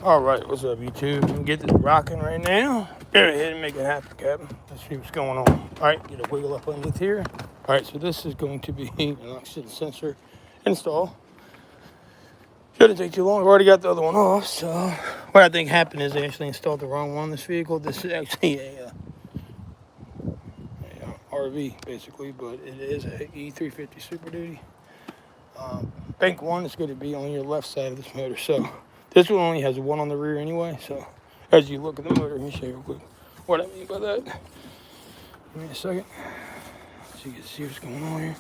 All right, what's up, YouTube? We can get this rocking right now. Go ahead and make it happen, Captain. Let's see what's going on. All right, get a wiggle up underneath here. All right, so this is going to be an oxygen sensor install. Shouldn't take too long. I've already got the other one off. So what I think happened is they actually installed the wrong one on this vehicle. This is actually a RV, basically, but it is a E350 Super Duty. Bank one is going to be on your left side of this motor. So this one only has one on the rear anyway. So as you look at the motor, let me show you real quick what I mean by that. Give me a second so you can see what's going on here.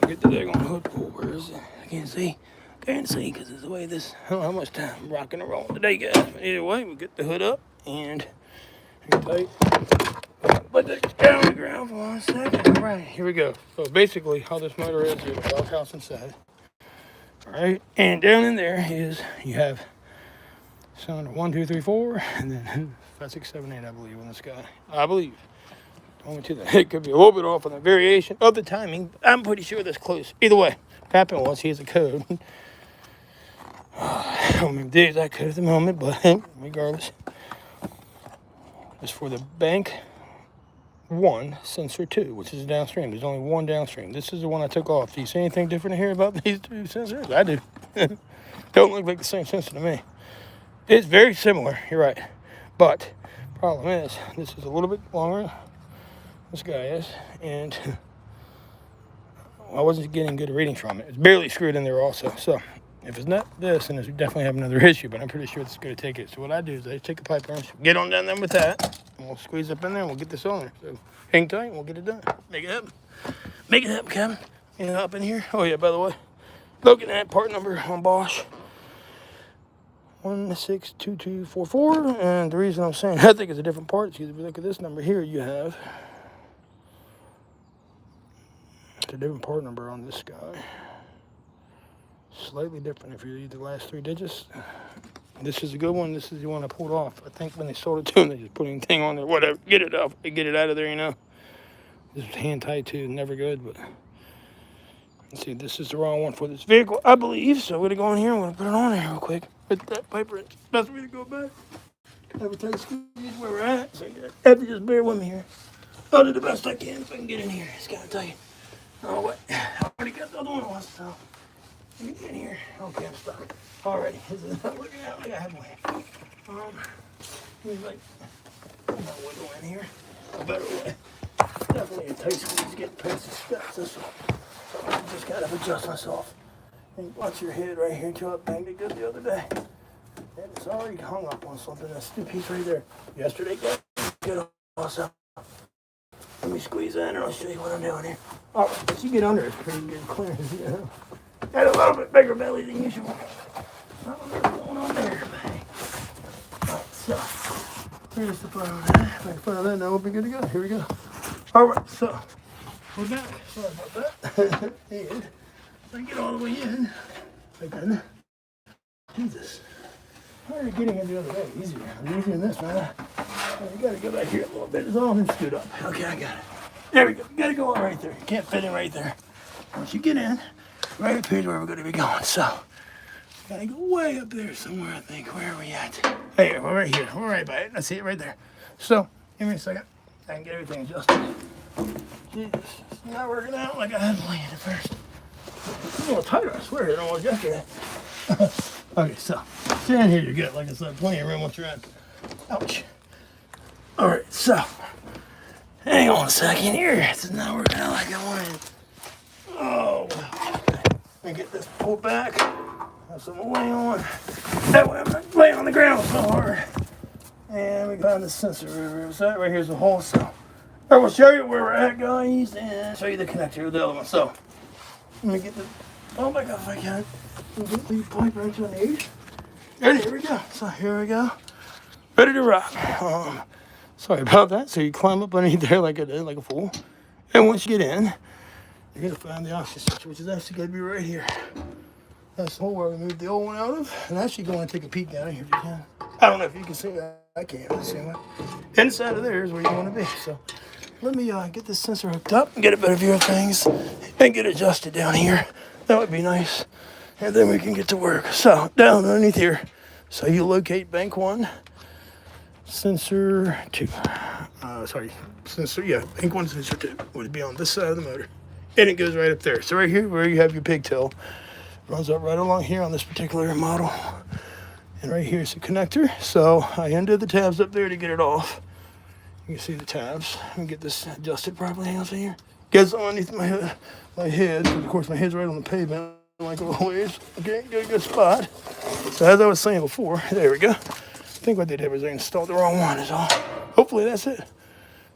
I'll get the daggone hood pull. Where is it? I can't see. Can't see because it's the way this. I don't know how much time I'm rocking and rolling today, guys. But either way, we get the hood up and tight. Put the down on the ground for 1 second. All right, here we go. So basically, how this motor is, you have a doghouse inside. All right, and down in there is you have cylinder 1, 2, 3, 4, and then 5, 6, 7, 8, I believe, on this guy. I believe. Only to that. It could be a little bit off on the variation of the timing. But I'm pretty sure that's close. Either way, what happened was he has a code. I don't remember the exact code at the moment, but regardless, it's for the bank 1 sensor 2, which is downstream. There's only one downstream. This is the one I took off. Do you see anything different here about these two sensors? I do. Don't look like the same sensor to me. It's very similar, you're right. But problem is, this is a little bit longer. This guy is, and I wasn't getting good readings from it. It's barely screwed in there also. So if it's not this, then we definitely have another issue, but I'm pretty sure it's going to take it. So what I do is I take a pipe wrench, get on down there with that, and we'll squeeze up in there and we'll get this on there. So hang tight and we'll get it done. Make it happen. Make it happen, Kevin. You know, up in here. Oh yeah, by the way, looking at part number on Bosch. 162244, and the reason I'm saying I think it's a different part is because if you look at this number here, you have a different part number on this guy. Slightly different if you read the last 3 digits. This is a good one. This is the one I pulled off. I think when they sold it to them, they just put anything on there, whatever, get it up, get it out of there, you know. This is hand tied too, never good, but let's see, this is the wrong one for this vehicle, I believe. So we're gonna go in here and we're gonna put it on there real quick. With that pipe wrench. Best way to go back. Have a tight squeeze where we're at. So you have to just bear with me here. I'll do the best I can if I can get in here. It's kind of tight. Oh, what? I already got the other one on, so let me get in here. Okay, I'm stuck. Alrighty. This is not working out like I had one. Let me like put my wiggle in here. A better way. Definitely a tight squeeze getting past the steps. This one. So I just gotta adjust myself. And watch your head right here until I banged it good the other day. And it's already hung up on something. That's the piece right there. Yesterday, get also. Let me squeeze in and I'll show you what I'm doing here. All right, once you get under, it's pretty good clearance. You know? Got a little bit bigger belly than usual. I don't know what's going on there, but all right, so here's the front of that. If I can find that, now we'll be good to go. Here we go. All right, so we're back. Sorry about that. And I get all the way in. Again. Jesus. How are you getting it the other way? Easier. Easier than this, man. You gotta go back here a little bit. It's all been scoot up. Okay, I got it. There we go. You gotta go on right there. You can't fit in right there. Once you get in, right up here's where we're gonna be going. So, gotta go way up there somewhere, I think. Where are we at? Hey, we're right here. We're right by it. I see it right there. So, give me a second. I can get everything adjusted. Jesus. It's not working out like I had planned at first. It's a little tighter, I swear, than it was yesterday. Okay, so stand here, you're good. Like I said, plenty of room once you're in. Ouch. All right, so hang on a second here. This is not working out like I wanted. Oh, let me get this pulled back. Have some lay on. That way I'm not laying on the ground so hard. And we found the sensor. Right here's the hole. So I will show you where we're at, guys, and show you the connector of the other one. So let me get the back up if I can. Get the pipe wrench on these. And here we go. So here we go. Ready to rock. Sorry about that. So you climb up underneath there like a fool. And once you get in, you're going to find the oxygen switch, which is actually going to be right here. That's the hole where we moved the old one out of. And actually go and take a peek down here if you can. I don't know if you can see that. I can't really see that. Inside of there is where you want to be. So let me get this sensor hooked up and get a better view of things and get adjusted down here. That would be nice. And then we can get to work. So down underneath here, So you locate bank 1, sensor 2. Bank 1, sensor 2 would be on this side of the motor. And it goes right up there. So right here where you have your pigtail, runs up right along here on this particular model. And right here is the connector. So I undid the tabs up there to get it off. You can see the tabs. Let me get this adjusted properly. Hang on here. Gets underneath my head. Of course, my head's right on the pavement, like always. Okay, got a good spot. So as I was saying before, there we go. I think what they did was they installed the wrong one is all. Hopefully that's it.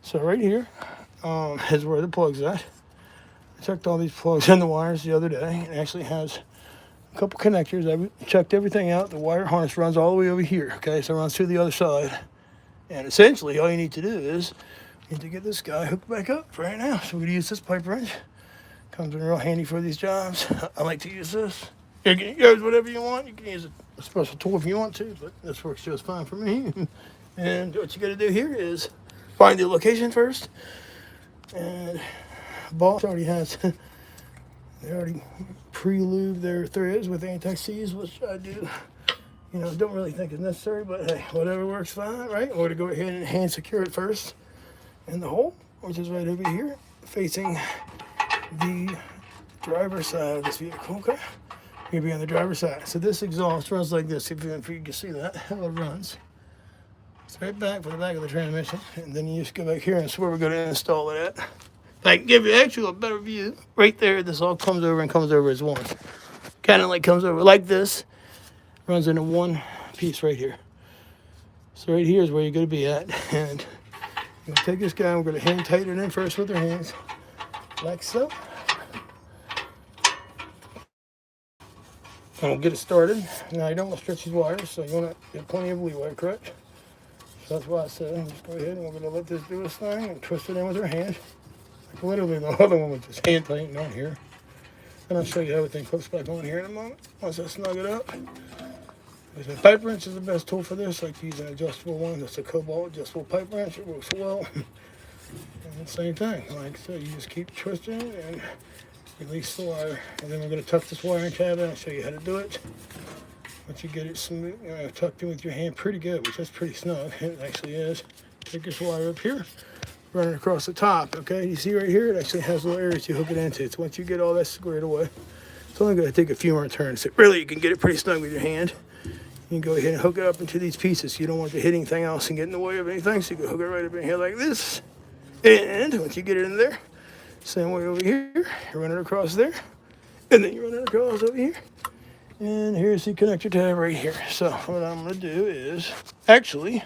So right here is where the plug's at. I checked all these plugs and the wires the other day. It actually has a couple connectors. I checked everything out. The wire harness runs all the way over here. Okay, so it runs through the other side. And essentially, all you need to do is you need to get this guy hooked back up right now. So we're going to use this pipe wrench. Comes in real handy for these jobs. I like to use this. You can use whatever you want. You can use a special tool if you want to, but this works just fine for me. And what you got to do here is find the location first. And Boss already has, they already pre-lube their threads with anti-seize, which I do. You know, don't really think it's necessary, but hey, whatever works fine, right? We're going to go ahead and hand secure it first in the hole, which is right over here, facing the driver's side of this vehicle, okay? You'll be on the driver's side. So this exhaust runs like this, if you can see that, how it runs. Straight back for the back of the transmission, and then you just go back here, and that's where we're going to install it at. If I can give you actually a better view, right there, this all comes over as one. Kind of like comes over like this. Runs into one piece right here. So right here is where you're going to be at. And you're going to take this guy, and we're going to hand tighten it in first with our hands, like so. And we'll get it started. Now you don't want to stretch these wires, so you want to get plenty of leeway, correct? So that's why I said, just go ahead and we're going to let this do its thing and twist it in with our hand. Like literally the other one with this hand tightened on here. And I'll show you how everything hooks back on here in a moment, once I snug it up. The pipe wrench is the best tool for this. I like to use an adjustable one. That's a Cobalt adjustable pipe wrench. It works well. And the same thing. Like so, you just keep twisting and release the wire. And then we're going to tuck this wiring tab in. I'll show you how to do it. Once you get it smooth, tucked in with your hand pretty good, which is pretty snug. It actually is. Take this wire up here, run it across the top. Okay, you see right here, it actually has little areas you hook it into. So once you get all that squared away, it's only going to take a few more turns. So really, you can get it pretty snug with your hand. You can go ahead and hook it up into these pieces. You don't want to hit anything else and get in the way of anything, so you can hook it right up in here like this. And once you get it in there, same way over here, you run it across there, and then you run it across over here. And here's the connector tab right here. So what I'm going to do is actually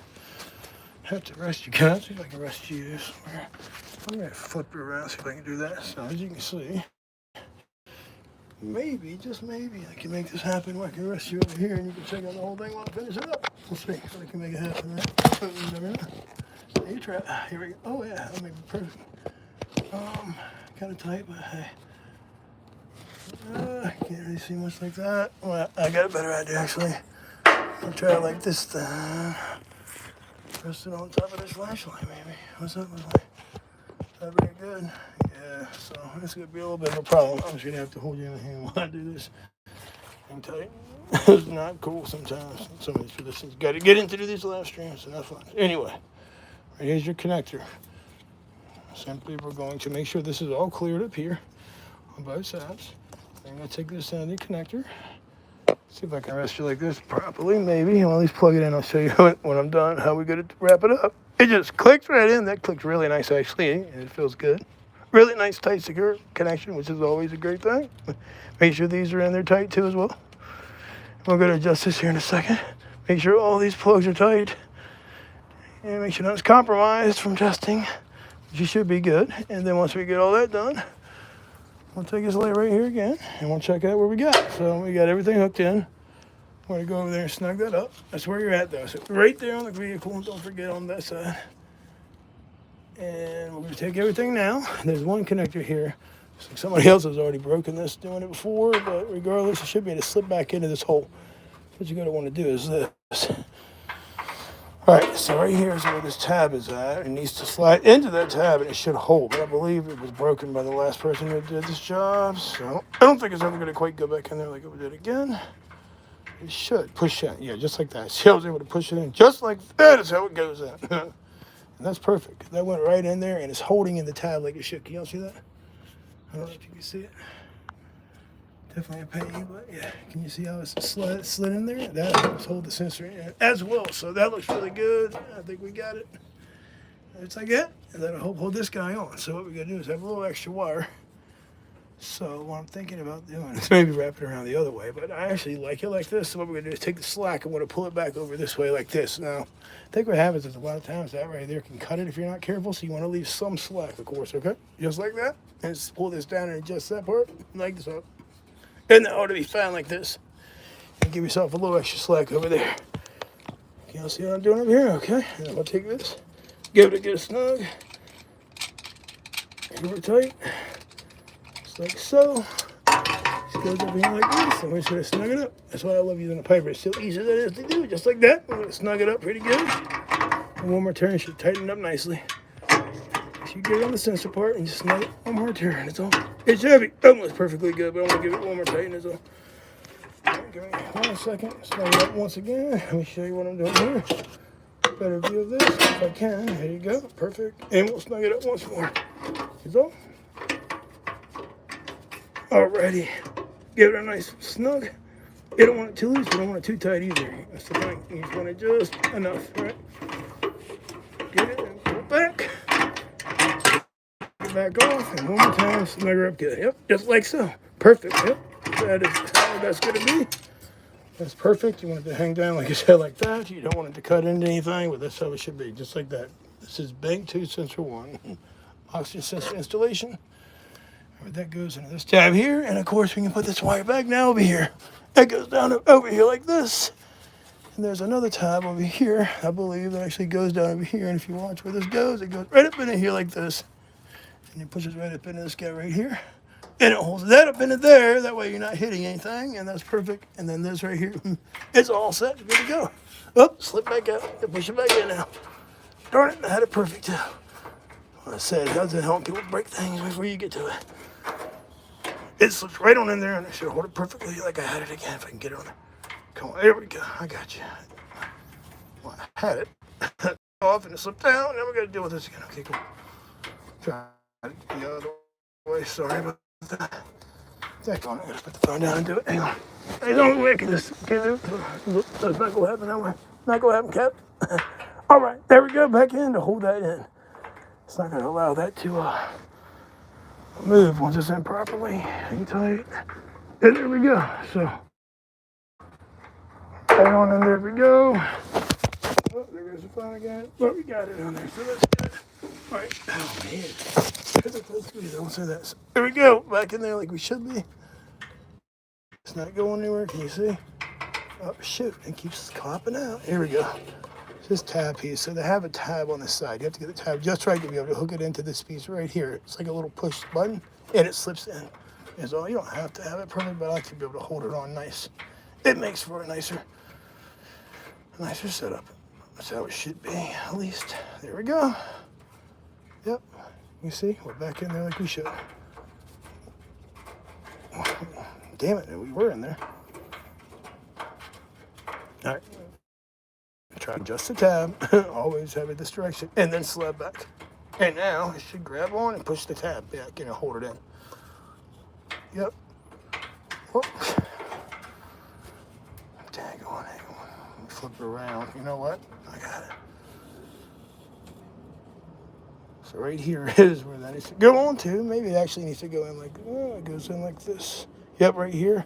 have to rest you guys. See if I can rest you somewhere. I'm going to flip it around, see if I can do that. So as you can see, maybe, just maybe, I can make this happen where I can rest you over here and you can check out the whole thing while I finish it up. We'll see if I can make it happen, right? You never know. So you try. Here we go. Oh, yeah, that'll make it perfect. Kind of tight, but hey. I can't really see much like that. Well, I got a better idea, actually. I'll try it like this then. Press it on top of this flashlight, maybe. What's that look like? That very good. Yeah, so this is going to be a little bit of a problem. I'm just going to have to hold you in the hand while I do this. Hang tight. It's not cool sometimes. Some of these positions got to get into these live streams, and that's fine. Anyway, right here's your connector. Simply, we're going to make sure this is all cleared up here on both sides. I'm going to take this down the connector. See if I can rest you like this properly, maybe. I'll at least plug it in. I'll show you when I'm done how we got to wrap it up. It just clicks right in. That clicks really nice, actually, and it feels good. Really nice, tight, secure connection, which is always a great thing. Make sure these are in there tight, too, as well. We're going to adjust this here in a second. Make sure all these plugs are tight. And make sure nothing's compromised from testing. You should be good. And then once we get all that done, we'll take this light right here again, and we'll check out where we got. So we got everything hooked in. We're going to go over there and snug that up. That's where you're at, though. So right there on the vehicle. Don't forget on that side. And we're going to take everything now. There's one connector here. So somebody else has already broken this doing it before, but regardless, it should be able to slip back into this hole. What you're going to want to do is this. All right, so right here is where this tab is at. It needs to slide into that tab, and it should hold. But I believe it was broken by the last person who did this job. So I don't think it's ever going to quite go back in there like it did again. It should push in. Yeah, just like that. See, I was able to push it in just like that is how it goes in. And that's perfect. That went right in there and it's holding in the tab like it should. Can y'all see that? I don't know if you can see it. Definitely a pain, but yeah. Can you see how it's slid in there? That helps hold the sensor in as well. So that looks really good. I think we got it. It's like that. And that'll help hold this guy on. So what we're going to do is have a little extra wire. So what I'm thinking about doing is maybe wrap it around the other way, but I actually like it like this. So what we're gonna do is take the slack and we're gonna pull it back over this way like this. Now, I think what happens is a lot of times that right there can cut it if you're not careful. So you want to leave some slack, of course, okay? Just like that. And just pull this down and adjust that part like this up. And that ought to be fine like this. And give yourself a little extra slack over there. Can y'all see what I'm doing over here? Okay. And I'm gonna take this, give it a good snug. Give it tight. Like so. Just goes over here like this, and we're just gonna snug it up. That's why I love using a paper. It's so easy that it is to do, just like that. We're gonna snug it up pretty good. And one more turn should tighten it up nicely. So you get it on the sensor part and just snug it one more turn. It's all. It's heavy. Almost perfectly good, but I'm gonna give it one more tighten. That's all. Give me 1 second. Snug it up once again. Let me show you what I'm doing here. Better view of this if I can. There you go. Perfect. And we'll snug it up once more. That's all. Alrighty, give it a nice snug. You don't want it too loose, you don't want it too tight either. That's the thing, you just want it just enough, right? Get it and pull it back. Get it back off, and one more time, snug her up good. Yep, just like so. Perfect, yep. That is how that's gonna be. That's perfect. You want it to hang down, like I said, like that. You don't want it to cut into anything, but that's how it should be, just like that. This is bank 2 sensor 1. Oxygen sensor installation. That goes into this tab here, and of course we can put this wire back now over here. That goes down over here like this. And there's another tab over here, I believe, that actually goes down over here. And if you watch where this goes, it goes right up into here like this. And it pushes right up into this guy right here. And it holds that up into there. That way you're not hitting anything, and that's perfect. And then this right here, it's all set, good to go. Oh, slip back out, and push it back in now. Darn it, I had it perfect too. Like I said, it doesn't help people break things before you get to it. It slips right on in there, and I should hold it perfectly like I had it again if I can get it on there. Come on, there we go. I got you. Well, I had it. Off and it slipped down. Now we're going to deal with this again. Okay, cool. Try it the other way. Sorry about that. Deck on it. I'm going to put the phone down and do it. Hang on. Hey, don't way I can just get it. That's not going to happen that way. Not going to happen, Cap. All right, there we go. Back in to hold that in. It's not going to allow that to move once it's in properly. Hang tight. And there we go. So, right on in there we go. Oh, there goes the phone again. But we got it on there, so that's good. All right. Oh, man. Don't say that. So, there we go. Back in there like we should be. It's not going anywhere. Can you see? Oh, shoot. It keeps clapping out. Here we go. This tab piece. So they have a tab on the side. You have to get the tab just right to be able to hook it into this piece right here. It's like a little push button, and it slips in. Is all. You don't have to have it perfect, but I like to be able to hold it on nice. It makes for a nicer setup. That's how it should be, at least. There we go. Yep. You see, we're back in there like we should. Damn it, we were in there. All right. Try to adjust the tab. Always have it this direction, and then slide back. And now it should grab on and push the tab back and hold it in. Yep. Whoop. Hang on. Flip it around. You know what? I got it. So right here is where that needs to go on to. Maybe it actually needs to go in like, it goes in like this. Yep, right here.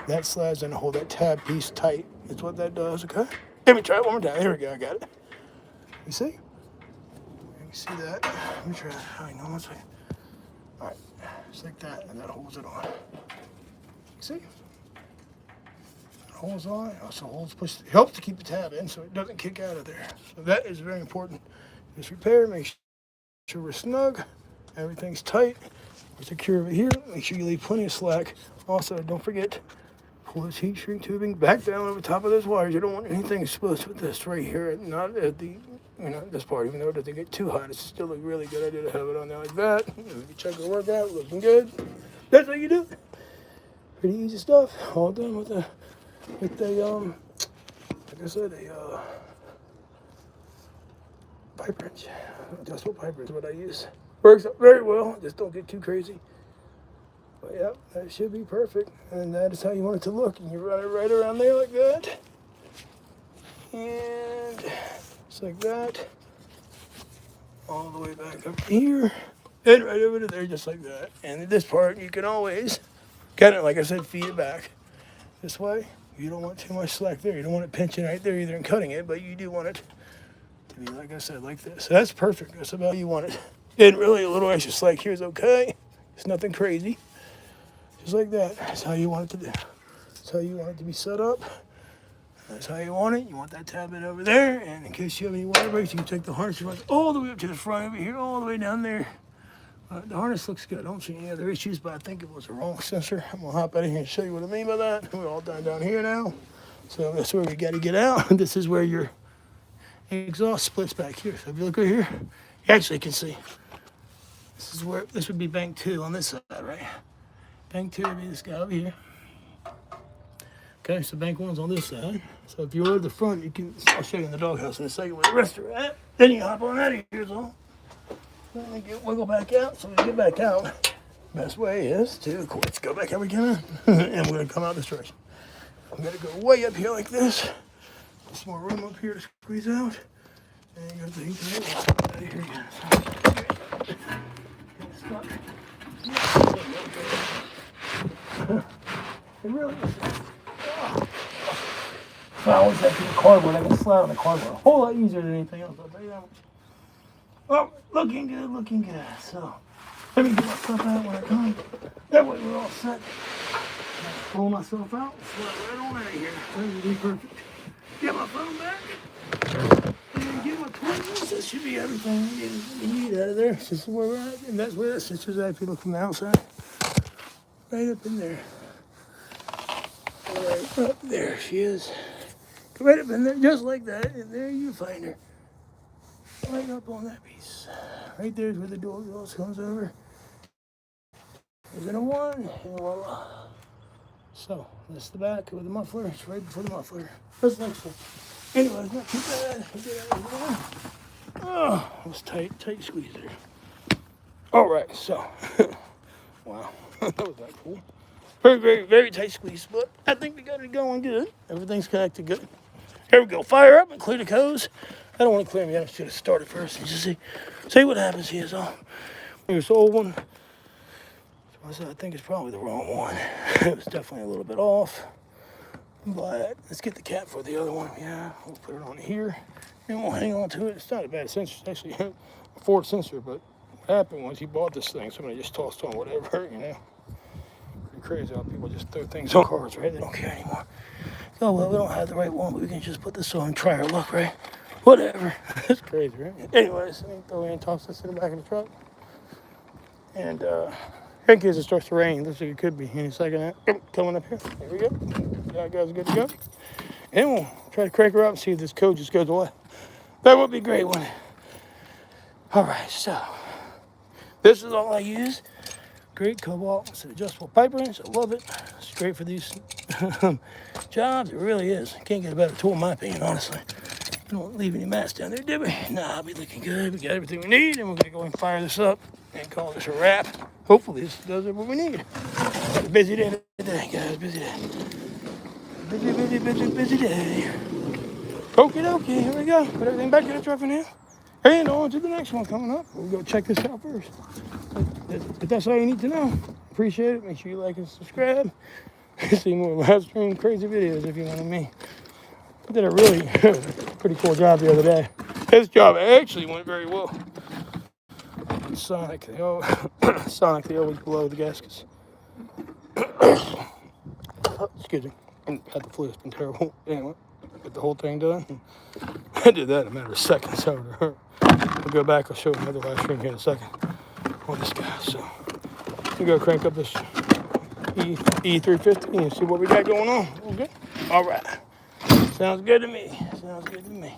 That slides in to hold that tab piece tight. That's what that does, okay? Let me try it one more time. Here we go, I got it. You see? You can see that. Let me try it. Hang on one second. All right, just like that, and that holds it on. See? It holds on. It also holds, push. It helps to keep the tab in so it doesn't kick out of there. So that is very important. Just repair, make sure we're snug, everything's tight, we're secure over here. Make sure you leave plenty of slack. Also, don't forget, pull this heat shrink tubing back down over top of those wires. You don't want anything exposed with this right here, not at the, this part. Even though it doesn't get too hot, it's still a really good idea to have it on there like that. If you check the workout, looking good. That's how you do it. Pretty easy stuff. All done with the with a like I said, a pipe wrench. Adjustable pipe wrench is what I use. Works out very well. Just don't get too crazy. But yeah, that should be perfect. And that is how you want it to look. And you run it right around there like that. And just like that. All the way back up here. And right over to there just like that. And this part you can always kind of, like I said, feed it back. This way. You don't want too much slack there. You don't want it pinching right there either and cutting it. But you do want it to be, like I said, like this. So that's perfect. That's about how you want it. And really a little extra slack here is okay. It's nothing crazy. Just like that. That's how you want it to do. That's how you want it to be set up. That's how you want it. You want that tab in over there. And in case you have any water breaks, you can take the harness and run all the way up to the front over here, all the way down there. The harness looks good. I don't see any other issues, but I think it was the wrong sensor. I'm going to hop out of here and show you what I mean by that. We're all down here now. So that's where we got to get out. This is where your exhaust splits back here. So if you look right here, you actually can see. This is where, this would be bank 2 on this side, right? Bank 2 would be this guy over here. Okay, so bank 1's on this side. So if you're at the front, you can, I'll show you in the doghouse in a second where the rest are at. Then you hop on out of here, so. Then you wiggle back out. So when you get back out, best way is to, of course, go back how we came in. And we're gonna come out this direction. I'm gonna go way up here like this. Some more room up here to squeeze out. And you go to the heat out of here again. It really is. If I always have to do cardboard, I can slide on the cardboard. A whole lot easier than anything else, I'll tell you that much. Well, looking good, looking good. So, let me get my stuff out when I come. That way we're all set. Pull myself out, slide right on out of here. That would be perfect. Get my phone back. And get my tools. That should be everything you need out of there. This is where we're at. And that's where that sister's at if you look from the outside. Right up in there. Right up there she is. Go right up in there, just like that, and there you find her. Right up on that piece. Right there's where the door goes, comes over. There's a 1, and voila. So, that's the back with the muffler. It's right before the muffler. Just like so. Anyway, it's not too bad. Oh, it was tight squeeze there. Alright, so. Wow, that was that cool. Very tight squeeze, but I think we got it going good. Everything's connected good. Here we go. Fire up and clear the codes. I don't want to clear them yet. I should have started first and just see what happens here. So, here's the old one. So I think it's probably the wrong one. It was definitely a little bit off. But let's get the cap for the other one. Yeah, we'll put it on here. And we'll hang on to it. It's not a bad sensor. It's actually a Ford sensor, but what happened was he bought this thing. Somebody just tossed on whatever, you know. Crazy how people just throw things on cars, right? They don't care anymore. Oh, well, we don't have the right one, but we can just put this on and try our luck, right? Whatever. It's crazy, right? Anyways, let me throw in, toss this in the back of the truck. And in case it starts to rain, looks like it could be any second. Coming up here. There we go. Yeah, guys, good to go. And we'll try to crank her up and see if this code just goes away. That would be great, wouldn't it? All right, so this is all I use. Great cobalt. It's an adjustable pipe wrench. I love it. It's great for these jobs. It really is. Can't get a better tool in my opinion, honestly. We don't leave any mats down there, did we? Nah, I'll be looking good. We got everything we need, and we're gonna go and fire this up and call this a wrap. Hopefully this does what we need. Got a busy day today, guys. Busy day. Busy day. Okie dokie, here we go. Put everything back in the truck for now. And on to the next one coming up. We'll go check this out first. But that's all you need to know. Appreciate it. Make sure you like and subscribe. See more live stream crazy videos if you want me. I did a really pretty cool job the other day. This job actually went very well. Sonic, they always blow the gaskets. Excuse me. I had the flu. It's been terrible. Anyway, get the whole thing done. I did that in a matter of seconds over her. We'll go back. I'll show you another live stream here in a second on this guy. So we go crank up this E350 and see what we got going on. Okay. All right. Sounds good to me. Sounds good to me.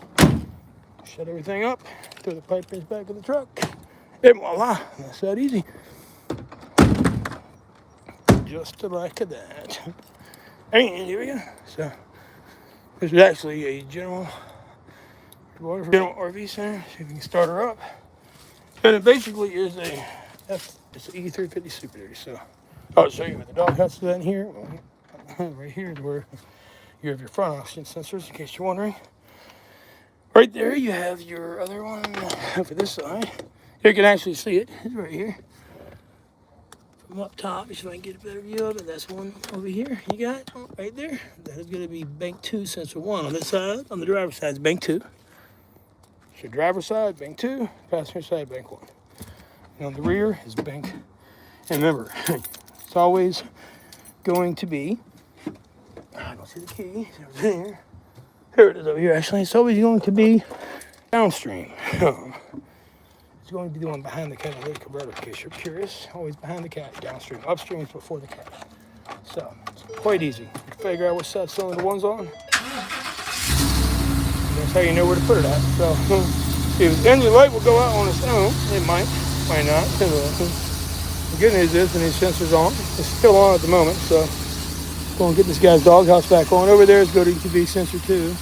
Shut everything up. Throw the pipe wrench back in the truck. And voila. That's that easy. Just like that. And here we go. So this is actually a general RV center. See if we can start her up. And it basically is it's an E350 Super Duty. So I'll show you what the doghouse is in here. Right here is where you have your front oxygen sensors, in case you're wondering. Right there, you have your other one for this side. You can actually see it. It's right here. From up top, if I can get a better view of it, that's one over here. You got it right there. That is going to be bank 2, sensor 1 on this side. On the driver's side is bank 2. So driver's side, bank 2. Passenger side, bank 1. And on the rear is bank. And remember, it's always going to be. I don't see the key. It's over there. Here it is over here. Actually, it's always going to be downstream. It's going to be the one behind the catalytic converter, in case you're curious. Always behind the cat, downstream. Upstream is before the cat. So, it's quite easy. You figure out which side cylinder one's on. That's how you know where to put it at. So, if the engine light will go out on its own, it might not. The good news is, when these sensors on, it's still on at the moment, so go and get this guy's doghouse back on. Over there is go to ETV sensor 2.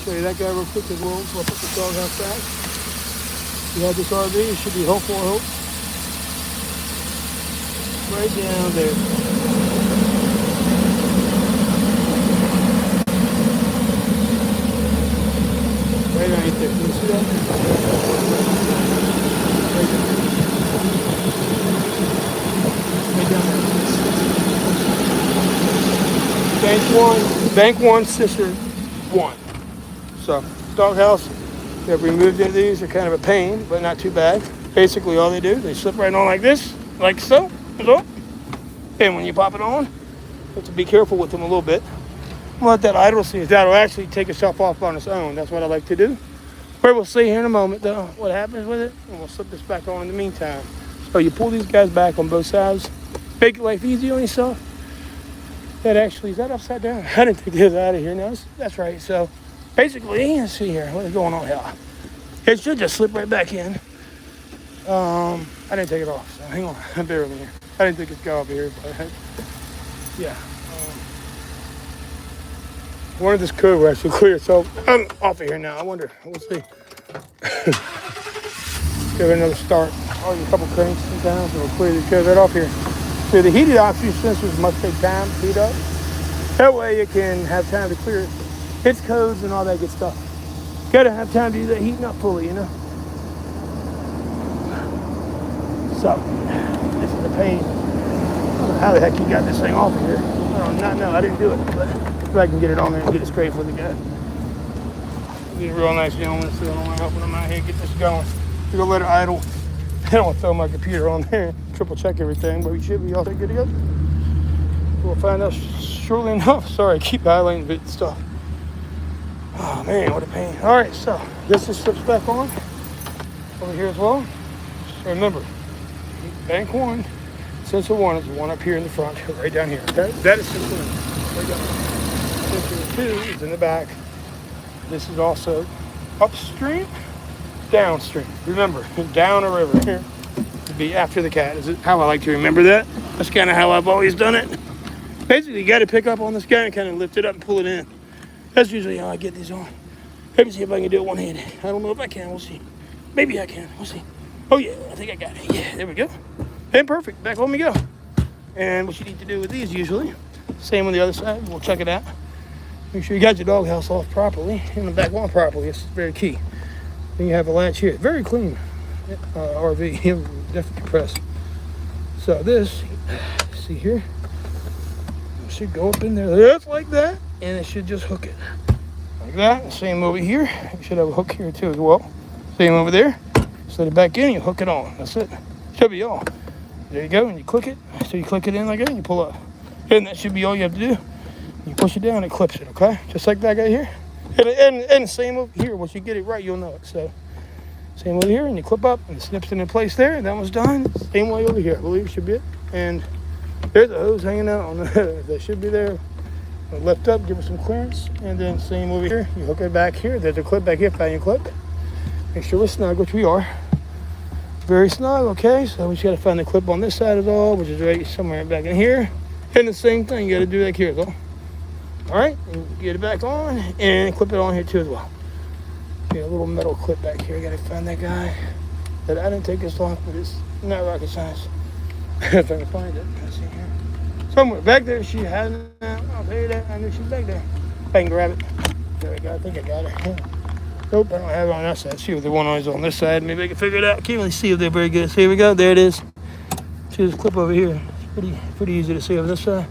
Show you that guy real quick as well. So I'll put the doghouse back. You have this RV, it should be hopeful, I hope. Right down there. Right underneath there. Can you see that? Right down there. Bank 1, sensor 1. So, doghouse. I've removed any of these. They're kind of a pain, but not too bad. Basically, all they do, they slip right on like this, like so. And when you pop it on, you have to be careful with them a little bit. Let that idle, see if that'll actually take itself off on its own. That's what I like to do. But we'll see here in a moment, though, what happens with it, and we'll slip this back on in the meantime. So you pull these guys back on both sides, make life easy on yourself. That actually, is that upside down? I didn't take this out of here. No, that's right. So basically, let's see here, what is going on here? It should just slip right back in. I didn't take it off, so hang on, bear with me here. I didn't think it'd go over here, but yeah. I wonder if this code will actually clear, so I'm off of here now. I wonder, we'll see. Give it another start. I'll use a couple cranks sometimes, and we'll clear the code right off here. So the heated oxygen sensors must take time to heat up. That way you can have time to clear its codes and all that good stuff. Gotta have time to do that heating up fully, you know. So, this is a pain. I don't know how the heck you got this thing off of here. I didn't do it, but if I can get it on there and get it straight for the guy. Be a real nice gentleman, so I don't want to help him out here get this going. We're gonna let it idle. I don't want to throw my computer on there, triple check everything, but we should be all good to go. We'll find out shortly enough. Sorry, I keep highlighting bit stuff. Oh man, what a pain. All right, so this just slips back on over here as well. So remember, bank 1, sensor 1 is the one up here in the front, right down here. Okay? That is sensor 1. Right down here. Sensor 2 is in the back. This is also upstream, downstream. Remember, down a river here to be after the cat. Is it how I like to remember that? That's kind of how I've always done it. Basically, you got to pick up on this guy and kind of lift it up and pull it in. That's usually how I get these on. Maybe see if I can do it one-handed. I don't know if I can. We'll see. Maybe I can. We'll see. Oh, yeah. I think I got it. Yeah, there we go. And perfect. Back home we go. And what you need to do with these usually, same on the other side. We'll check it out. Make sure you got your doghouse off properly and the back on properly. It's very key. Then you have a latch here. Very clean RV. Definitely pressed. So this, see here, it should go up in there just like that. And it should just hook it like that. Same over here. You should have a hook here too as well. Same over there. Set it back in, you hook it on. That's it. Should be all. There you go, and you click it. So you click it in like that and you pull up. And that should be all you have to do. You push it down, it clips it, okay? Just like that guy here. And same over here. Once you get it right, you'll know it. So same over here, and you clip up and it snips it in place there, and that one's done. Same way over here. I believe it should be it. And there's a hose hanging out on the that should be there. Lift up, give it some clearance, and then same over here. You hook it back here. There's a clip back here, find your clip. Make sure we're snug, which we are. Very snug, okay? So we just got to find the clip on this side as well, which is right somewhere back in here. And the same thing, you got to do like here, though. All right, and get it back on and clip it on here too as well. Get a little metal clip back here. I gotta find that guy. That I didn't take this long, but it's not rocket science. If I can find it, let's see here. Somewhere back there, she had it. I'll tell you that. I knew she was back there. I can grab it. There we go. I think I got her. Nope, I don't have it on that side. See if the one is on this side. Maybe I can figure it out. I can't really see if they're very good. So here we go. There it is. See this clip over here. It's pretty easy to see over this side.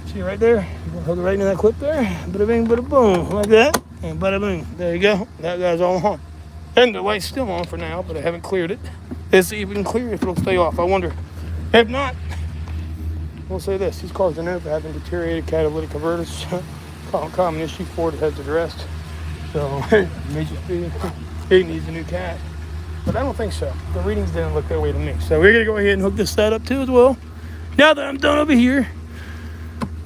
See right there? You can hook it right into that clip there. Bada bing, bada boom. Like that. And bada boom. There you go. That guy's all on. And the light's still on for now, but I haven't cleared it. Let's see if we can clear it, if it'll stay off. I wonder. If not, we'll say this. These cars are known for having deteriorated catalytic converters. Common issue Ford has addressed. So, major speed. It needs a new cat. But I don't think so. The readings didn't look that way to me. So we're going to go ahead and hook this side up too as well. Now that I'm done over here,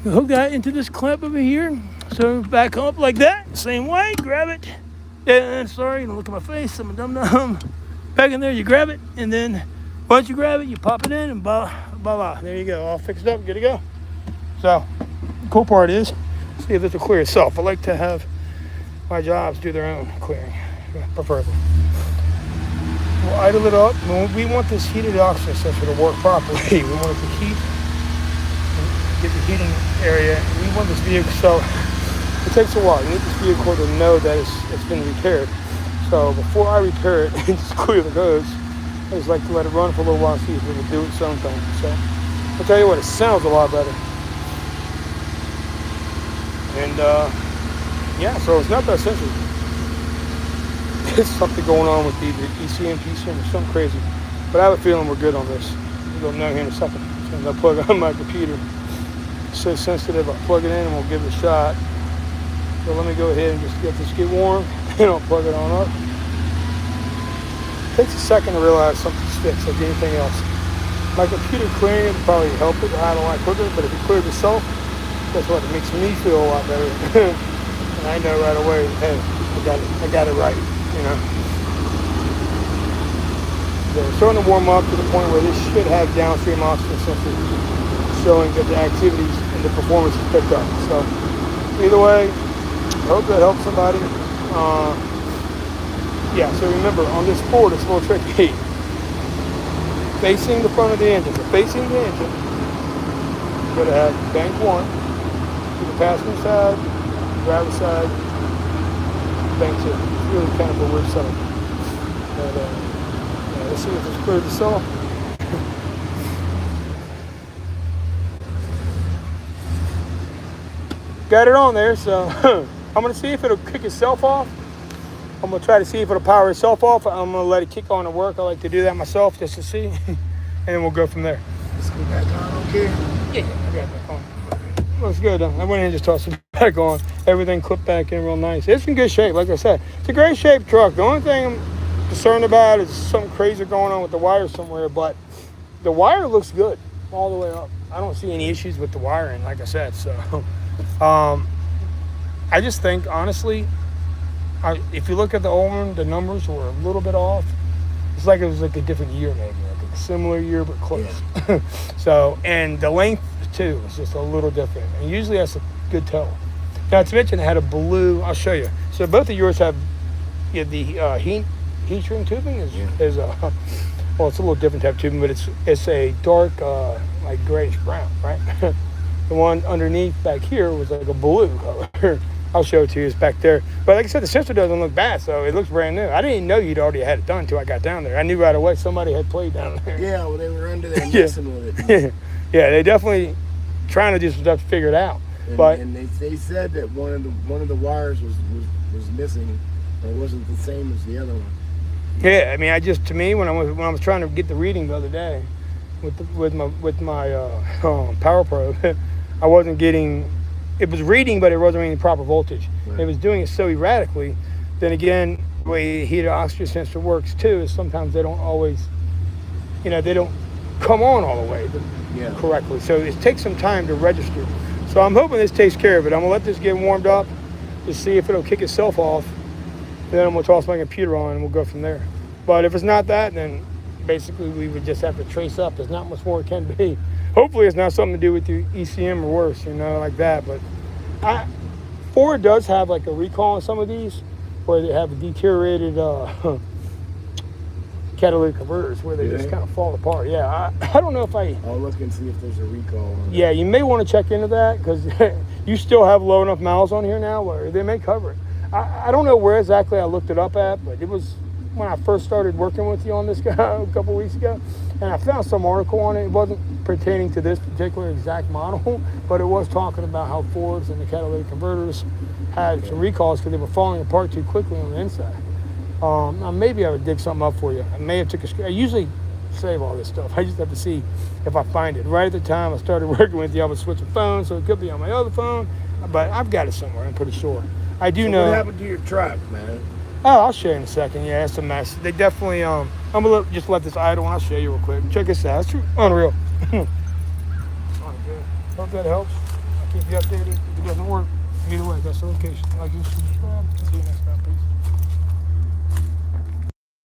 we'll hook that into this clamp over here. So back up like that. Same way. Grab it. And sorry, don't look at my face. I'm a dum-dum. Back in there, you grab it. And then once you grab it, you pop it in and voila. There you go. All fixed up. Good to go. So the cool part is, see if this will clear itself. I like to have my jobs do their own clearing, preferably. We'll idle it up. We want this heated oxygen sensor to work properly. We want it to heat and get the heating area. We want this vehicle, so it takes a while. You need this vehicle to know that it's been repaired. So before I repair it and just clear the hose, I just like to let it run for a little while and see if it'll do its own thing. So I'll tell you what, it sounds a lot better. And yeah, so it's not that sensitive. There's something going on with the ECM, PCM, or something crazy. But I have a feeling we're good on this. We'll know here in a second. So I'll plug it on my computer. It's so sensitive, I'll plug it in and we'll give it a shot. So let me go ahead and just get this get warm and I'll plug it on up. It takes a second to realize something's fixed, like anything else. My computer clearing it would probably help it out a lot quicker, but if it clears itself, guess what? It makes me feel a lot better. And I know right away, hey, I got it right, you know. So it's starting to warm up to the point where this should have downstream oxygen sensors showing that the activities and the performance is picked up. So either way, I hope that helps somebody. Yeah, so remember, on this Ford, it's a little tricky. Facing the front of the engine, so facing the engine, you're going to have bank one, to the passenger side, driver's side, bank two. It's really kind of a weird setup. But yeah, let's see if it's cleared this off. Got it on there, so I'm going to see if it'll kick itself off. I'm going to try to see if it'll power itself off. I'm going to let it kick on and work. I like to do that myself just to see. And then we'll go from there. Let's go back on, okay? Yeah, I got it back on. Looks good, though. I went in and just tossed it back on. Everything clipped back in real nice. It's in good shape, like I said. It's a great shaped truck. The only thing I'm concerned about is something crazy going on with the wire somewhere. But the wire looks good all the way up. I don't see any issues with the wiring, like I said. So I just think, honestly, if you look at the old one, the numbers were a little bit off. It's like it was like a different year, maybe like a similar year but close. Yeah. So, and the length too is just a little different. And usually that's a good tell. Not to mention it had a blue. I'll show you. So both of yours have the heat shrink tubing is a well, it's a little different type of tubing, but it's a dark like grayish brown, right? The one underneath back here was like a blue color. I'll show it to you. It's back there. But like I said, the sensor doesn't look bad, so it looks brand new. I didn't even know you'd already had it done until I got down there. I knew right away somebody had played down there. Yeah, well, they were under there messing with it. Yeah, they definitely trying to do some stuff to figure it out. And they said that one of the wires was missing. It wasn't the same as the other one. Yeah, I mean, to me when I was trying to get the reading the other day with my power probe, I wasn't getting. It was reading, but it wasn't reading the proper voltage. Right. It was doing it so erratically. Then again, the way the heated oxygen sensor works too is sometimes they don't always, they don't come on all the way correctly. So it takes some time to register. So I'm hoping this takes care of it. I'm gonna let this get warmed up to see if it'll kick itself off. Then I'm gonna toss my computer on and we'll go from there. But if it's not that, then basically we would just have to trace up. There's not much more it can be. Hopefully it's not something to do with the ECM or worse, like that. But Ford does have like a recall on some of these where they have deteriorated catalytic converters where they just kind of fall apart. Yeah, I don't know if I'll look and see if there's a recall on yeah, you may want to check into that because you still have low enough miles on here now where they may cover it. I don't know where exactly I looked it up at, but it was when I first started working with you on this guy a couple weeks ago, and I found some article on it. It wasn't pertaining to this particular exact model, but it was talking about how Fords and the catalytic converters had some recalls because they were falling apart too quickly on the inside. Now maybe I would dig something up for you. I may have took a. I usually save all this stuff. I just have to see if I find it. Right at the time I started working with you, I was switching phones, so it could be on my other phone, but I've got it somewhere. I'm pretty sure. I do know. What happened to your truck, man? Oh, I'll show you in a second. Yeah, it's a mess. They definitely. I'm gonna just let this idle, and I'll show you real quick. Check this out. It's unreal. Hope that helps. I'll keep you updated. If it doesn't work, either way, that's the location. Like you subscribe. See you next time.